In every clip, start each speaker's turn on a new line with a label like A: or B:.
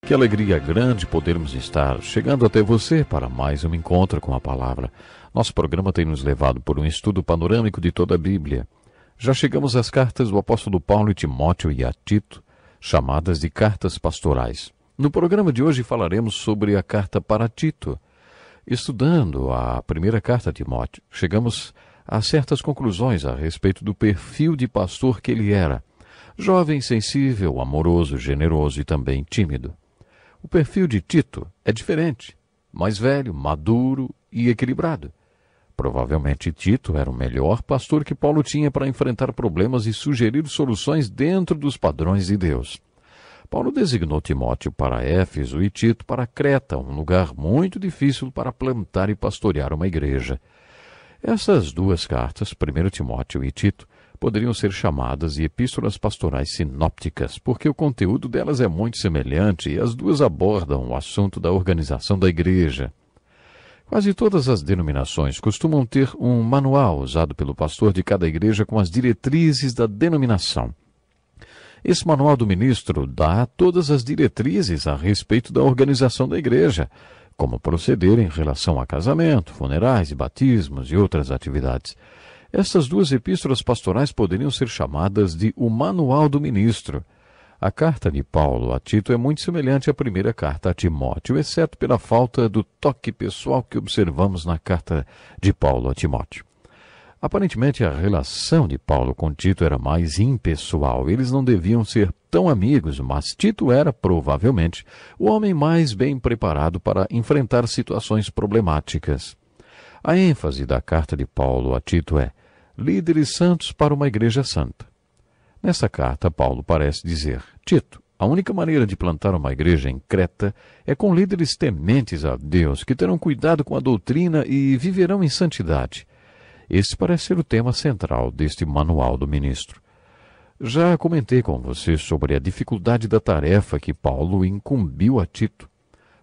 A: Que alegria grande podermos estar chegando até você para mais um encontro com a Palavra. Nosso programa tem nos levado por um estudo panorâmico de toda a Bíblia. Já chegamos às cartas do apóstolo Paulo e Timóteo e a Tito, chamadas de cartas pastorais. No programa de hoje falaremos sobre a carta para Tito. Estudando a primeira carta a Timóteo, chegamos a certas conclusões a respeito do perfil de pastor que ele era. Jovem, sensível, amoroso, generoso e também tímido. O perfil de Tito é diferente, mais velho, maduro e equilibrado. Provavelmente Tito era o melhor pastor que Paulo tinha para enfrentar problemas e sugerir soluções dentro dos padrões de Deus. Paulo designou Timóteo para Éfeso e Tito para Creta, um lugar muito difícil para plantar e pastorear uma igreja. Essas duas cartas, 1 Timóteo e Tito, poderiam ser chamadas de epístolas pastorais sinópticas, porque o conteúdo delas é muito semelhante e as duas abordam o assunto da organização da igreja. Quase todas as denominações costumam ter um manual usado pelo pastor de cada igreja com as diretrizes da denominação. Esse manual do ministro dá todas as diretrizes a respeito da organização da igreja, como proceder em relação a casamento, funerais e batismos e outras atividades. Estas duas epístolas pastorais poderiam ser chamadas de o Manual do Ministro. A carta de Paulo a Tito é muito semelhante à primeira carta a Timóteo, exceto pela falta do toque pessoal que observamos na carta de Paulo a Timóteo. Aparentemente, a relação de Paulo com Tito era mais impessoal. Eles não deviam ser tão amigos, mas Tito era, provavelmente, o homem mais bem preparado para enfrentar situações problemáticas. A ênfase da carta de Paulo a Tito é líderes santos para uma igreja santa. Nessa carta, Paulo parece dizer: Tito, a única maneira de plantar uma igreja em Creta é com líderes tementes a Deus, que terão cuidado com a doutrina e viverão em santidade. Esse parece ser o tema central deste manual do ministro. Já comentei com você sobre a dificuldade da tarefa que Paulo incumbiu a Tito.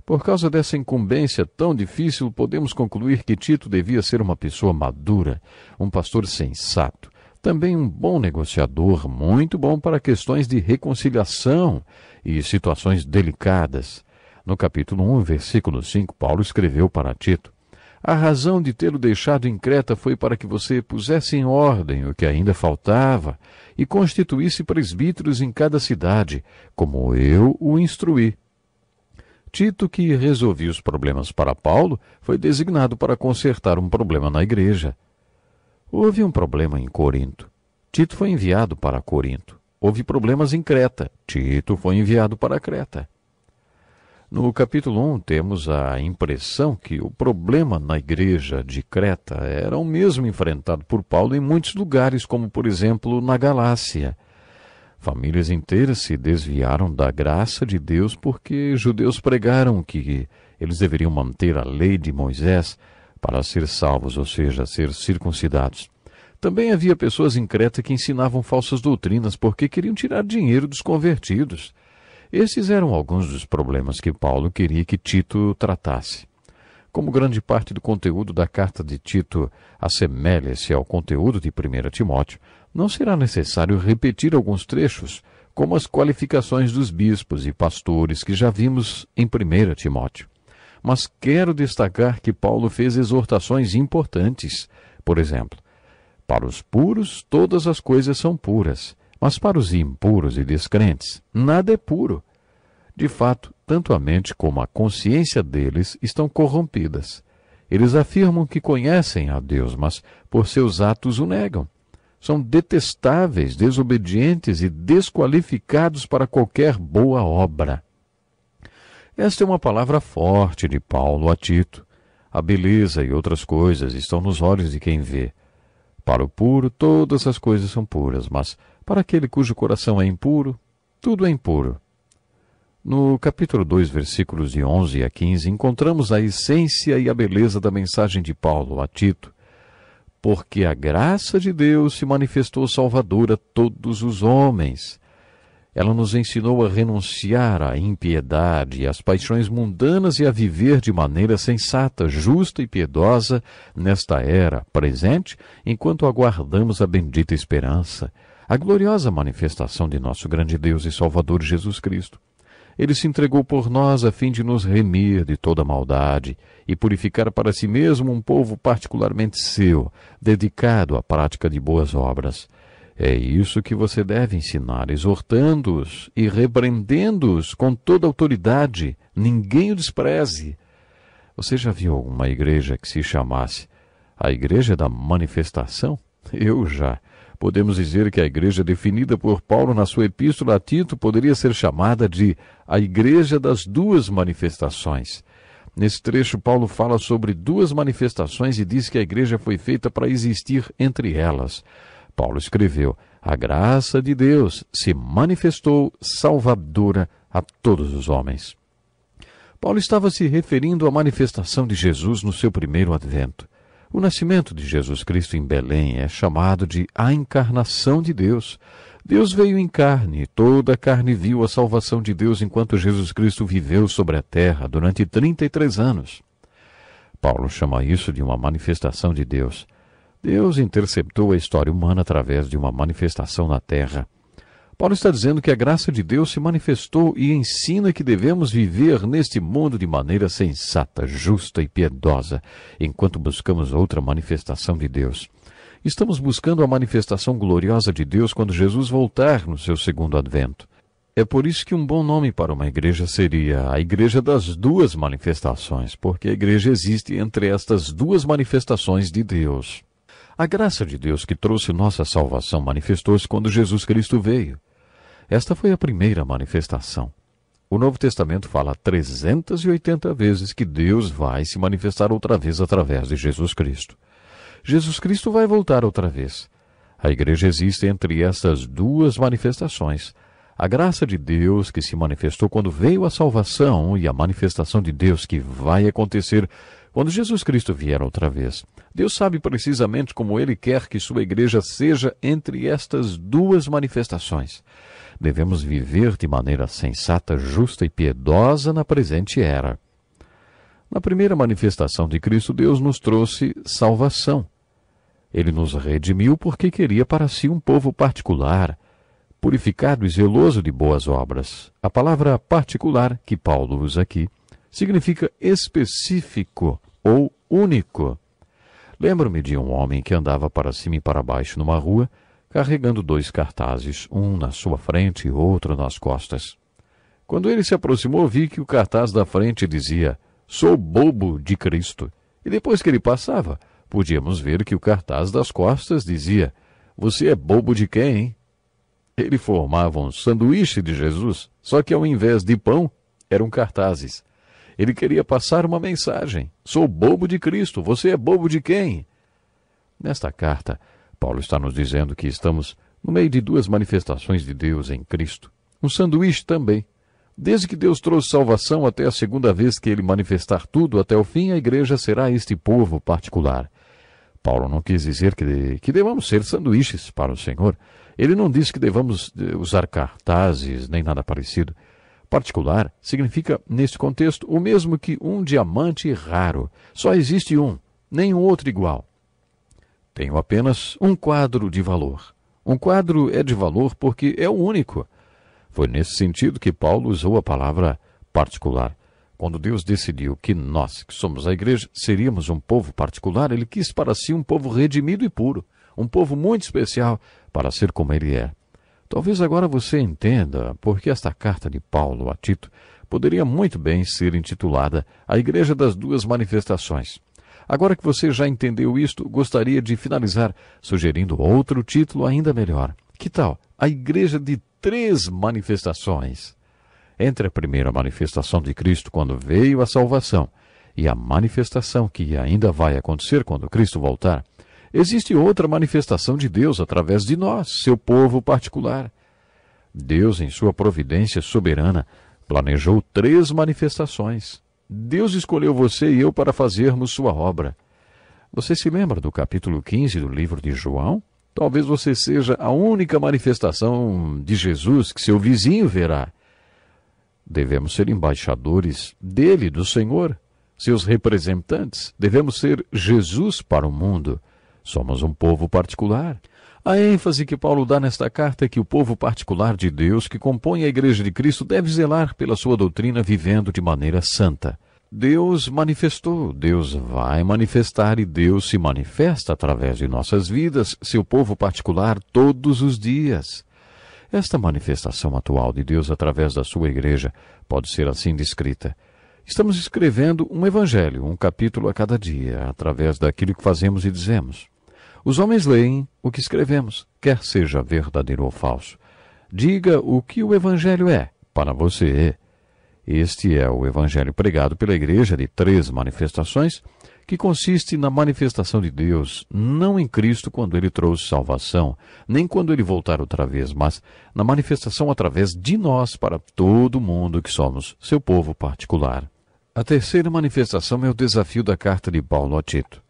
A: Por causa dessa incumbência tão difícil, podemos concluir que Tito devia ser uma pessoa madura, um pastor sensato, também um bom negociador, muito bom para questões de reconciliação e situações delicadas. No capítulo 1, versículo 5, Paulo escreveu para Tito: a razão de tê-lo deixado em Creta foi para que você pusesse em ordem o que ainda faltava e constituísse presbíteros em cada cidade, como eu o instruí. Tito, que resolvia os problemas para Paulo, foi designado para consertar um problema na igreja. Houve um problema em Corinto. Tito foi enviado para Corinto. Houve problemas em Creta. Tito foi enviado para Creta. No capítulo 1, temos a impressão que o problema na igreja de Creta era o mesmo enfrentado por Paulo em muitos lugares, como, por exemplo, na Galácia. Famílias inteiras se desviaram da graça de Deus porque judeus pregaram que eles deveriam manter a lei de Moisés para ser salvos, ou seja, ser circuncidados. Também havia pessoas em Creta que ensinavam falsas doutrinas porque queriam tirar dinheiro dos convertidos. Esses eram alguns dos problemas que Paulo queria que Tito tratasse. Como grande parte do conteúdo da carta de Tito assemelha-se ao conteúdo de 1 Timóteo, não será necessário repetir alguns trechos, como as qualificações dos bispos e pastores que já vimos em 1 Timóteo. Mas quero destacar que Paulo fez exortações importantes. Por exemplo, para os puros todas as coisas são puras, mas para os impuros e descrentes nada é puro. De fato, tanto a mente como a consciência deles estão corrompidas. Eles afirmam que conhecem a Deus, mas por seus atos o negam. São detestáveis, desobedientes e desqualificados para qualquer boa obra. Esta é uma palavra forte de Paulo a Tito. A beleza e outras coisas estão nos olhos de quem vê. Para o puro, todas as coisas são puras, mas para aquele cujo coração é impuro, tudo é impuro. No capítulo 2, versículos de 11 a 15, encontramos a essência e a beleza da mensagem de Paulo a Tito. Porque a graça de Deus se manifestou salvadora a todos os homens. Ela nos ensinou a renunciar à impiedade e às paixões mundanas e a viver de maneira sensata, justa e piedosa nesta era presente, enquanto aguardamos a bendita esperança, a gloriosa manifestação de nosso grande Deus e Salvador Jesus Cristo. Ele se entregou por nós a fim de nos remir de toda maldade e purificar para si mesmo um povo particularmente seu, dedicado à prática de boas obras. É isso que você deve ensinar, exortando-os e repreendendo-os com toda autoridade. Ninguém o despreze. Você já viu alguma igreja que se chamasse a Igreja da Manifestação? Eu já. Podemos dizer que a igreja definida por Paulo na sua epístola a Tito poderia ser chamada de a Igreja das Duas Manifestações. Nesse trecho, Paulo fala sobre duas manifestações e diz que a igreja foi feita para existir entre elas. Paulo escreveu: a graça de Deus se manifestou salvadora a todos os homens. Paulo estava se referindo à manifestação de Jesus no seu primeiro advento. O nascimento de Jesus Cristo em Belém é chamado de a encarnação de Deus. Deus veio em carne, toda a carne viu a salvação de Deus enquanto Jesus Cristo viveu sobre a terra durante 33 anos. Paulo chama isso de uma manifestação de Deus. Deus interceptou a história humana através de uma manifestação na terra. Paulo está dizendo que a graça de Deus se manifestou e ensina que devemos viver neste mundo de maneira sensata, justa e piedosa, enquanto buscamos outra manifestação de Deus. Estamos buscando a manifestação gloriosa de Deus quando Jesus voltar no seu segundo advento. É por isso que um bom nome para uma igreja seria a Igreja das Duas Manifestações, porque a igreja existe entre estas duas manifestações de Deus. A graça de Deus que trouxe nossa salvação manifestou-se quando Jesus Cristo veio. Esta foi a primeira manifestação. O Novo Testamento fala 380 vezes que Deus vai se manifestar outra vez através de Jesus Cristo. Jesus Cristo vai voltar outra vez. A igreja existe entre essas duas manifestações. A graça de Deus que se manifestou quando veio a salvação e a manifestação de Deus que vai acontecer quando Jesus Cristo vier outra vez. Deus sabe precisamente como Ele quer que sua igreja seja entre estas duas manifestações. Devemos viver de maneira sensata, justa e piedosa na presente era. Na primeira manifestação de Cristo, Deus nos trouxe salvação. Ele nos redimiu porque queria para si um povo particular, purificado e zeloso de boas obras. A palavra particular, que Paulo usa aqui, significa específico ou único. Lembro-me de um homem que andava para cima e para baixo numa rua, carregando 2 cartazes, um na sua frente e outro nas costas. Quando ele se aproximou, vi que o cartaz da frente dizia: "Sou bobo de Cristo." E depois que ele passava, podíamos ver que o cartaz das costas dizia: "Você é bobo de quem, hein?" Ele formava um sanduíche de Jesus, só que ao invés de pão, eram cartazes. Ele queria passar uma mensagem: "Sou bobo de Cristo, você é bobo de quem?" Nesta carta, Paulo está nos dizendo que estamos no meio de duas manifestações de Deus em Cristo. Um sanduíche também. Desde que Deus trouxe salvação até a segunda vez que Ele manifestar tudo até o fim, a igreja será este povo particular. Paulo não quis dizer que devamos ser sanduíches para o Senhor. Ele não disse que devamos usar cartazes, nem nada parecido. Particular significa, neste contexto, o mesmo que um diamante raro. Só existe um, nenhum outro igual. Tenho apenas um quadro de valor. Um quadro é de valor porque é o único. Foi nesse sentido que Paulo usou a palavra particular. Quando Deus decidiu que nós, que somos a igreja, seríamos um povo particular, Ele quis para si um povo redimido e puro, um povo muito especial para ser como Ele é. Talvez agora você entenda porque esta carta de Paulo a Tito poderia muito bem ser intitulada A Igreja das Duas Manifestações. Agora que você já entendeu isto, gostaria de finalizar sugerindo outro título ainda melhor. Que tal? A Igreja de Três Manifestações. Entre a primeira manifestação de Cristo quando veio a salvação e a manifestação que ainda vai acontecer quando Cristo voltar, existe outra manifestação de Deus através de nós, seu povo particular. Deus, em sua providência soberana, planejou 3 manifestações. Deus escolheu você e eu para fazermos sua obra. Você se lembra do capítulo 15 do livro de João? Talvez você seja a única manifestação de Jesus que seu vizinho verá. Devemos ser embaixadores dele, do Senhor, seus representantes. Devemos ser Jesus para o mundo. Somos um povo particular. A ênfase que Paulo dá nesta carta é que o povo particular de Deus, que compõe a Igreja de Cristo, deve zelar pela sua doutrina vivendo de maneira santa. Deus manifestou, Deus vai manifestar e Deus se manifesta através de nossas vidas, seu povo particular, todos os dias. Esta manifestação atual de Deus através da sua Igreja pode ser assim descrita. Estamos escrevendo um evangelho, um capítulo a cada dia, através daquilo que fazemos e dizemos. Os homens leem o que escrevemos, quer seja verdadeiro ou falso. Diga o que o evangelho é para você. Este é o evangelho pregado pela Igreja de 3 manifestações, que consiste na manifestação de Deus, não em Cristo quando Ele trouxe salvação, nem quando Ele voltar outra vez, mas na manifestação através de nós para todo mundo que somos seu povo particular. A terceira manifestação é o desafio da carta de Paulo a Tito.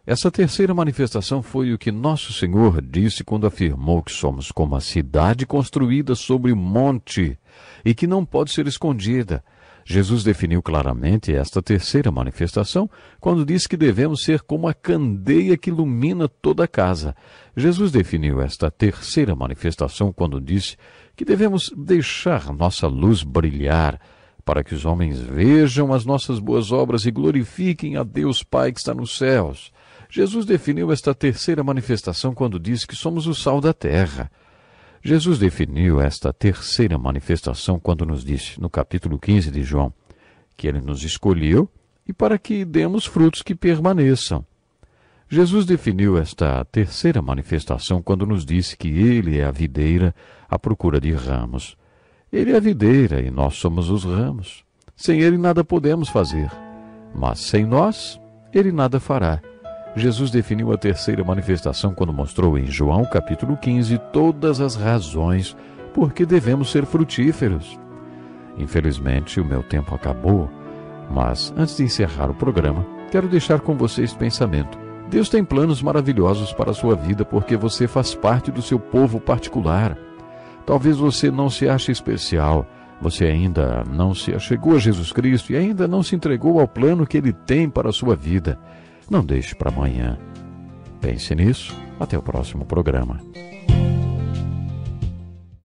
A: Essa terceira manifestação foi o que nosso Senhor disse quando afirmou que somos como a cidade construída sobre um monte e que não pode ser escondida. Jesus definiu claramente esta terceira manifestação quando disse que devemos ser como a candeia que ilumina toda a casa. Jesus definiu esta terceira manifestação quando disse que devemos deixar nossa luz brilhar para que os homens vejam as nossas boas obras e glorifiquem a Deus Pai que está nos céus. Jesus definiu esta terceira manifestação quando disse que somos o sal da terra. Jesus definiu esta terceira manifestação quando nos disse, no capítulo 15 de João, que Ele nos escolheu e para que demos frutos que permaneçam. Jesus definiu esta terceira manifestação quando nos disse que Ele é a videira à procura de ramos. Ele é a videira e nós somos os ramos. Sem Ele nada podemos fazer, mas sem nós Ele nada fará. Jesus definiu a terceira manifestação quando mostrou em João capítulo 15 todas as razões por que devemos ser frutíferos. Infelizmente, o meu tempo acabou, mas antes de encerrar o programa, quero deixar com você este pensamento. Deus tem planos maravilhosos para a sua vida porque você faz parte do seu povo particular. Talvez você não se ache especial, você ainda não se achegou a Jesus Cristo e ainda não se entregou ao plano que Ele tem para a sua vida. Não deixe para amanhã. Pense nisso. Até o próximo programa.